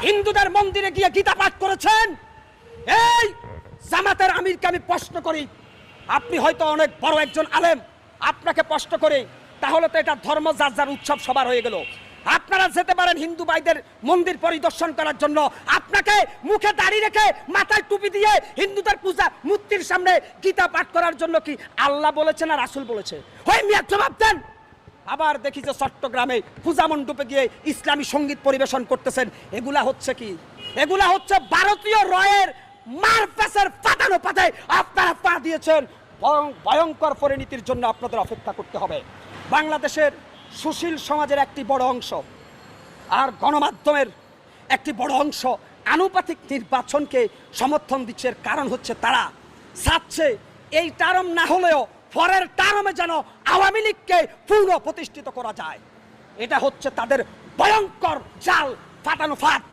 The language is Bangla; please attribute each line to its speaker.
Speaker 1: হিন্দুদের মন্দিরে গিয়ে গীতা পাঠ করেছেন? এই জামাতের আমিরকে আমি প্রশ্ন করি, আপনি হয়তো অনেক বড় একজন আলেম, আপনাকে প্রশ্ন করে তাহলে তো এটা ধর্ম যার যার উৎসব সবার হয়ে গেল। আপনারা যেতে পারেন হিন্দু ভাইদের মন্দির পরিদর্শন করার জন্য, আপনাকে মুখে দাড়ি রেখে মাথায় টুপি দিয়ে হিন্দুদের পূজা মূর্তির সামনে গীতা পাঠ করার জন্য কি আল্লাহ বলেছে না রাসূল বলেছে? হয় মিয়া জবাব দেন। আবার দেখি যে চট্টগ্রামে পূজা মণ্ডপে গিয়ে ইসলামী সঙ্গীত পরিবেশন করতেছেন। এগুলা হচ্ছে কি? এগুলা হচ্ছে ভারতীয় রয়ের মারপ্যাসের পাতানো পাতায় আপনারা পা দিয়েছেন। ভয়ঙ্কর পরিণতির জন্য আপনাদের অপেক্ষা করতে হবে। বাংলাদেশের সুশীল সমাজের একটি বড় অংশ আর গণমাধ্যমের একটি বড় অংশ আনুপাতিক নির্বাচনকে সমর্থন দিচ্ছে। কারণ হচ্ছে তারা চাচ্ছে এই টার্ম না হলেও পরের টার্মে যেন আওয়ামী লীগকে পুনঃ প্রতিষ্ঠিত করা যায়। এটা হচ্ছে তাদের ভয়ঙ্কর জাল ফাটানো ফাঁদ।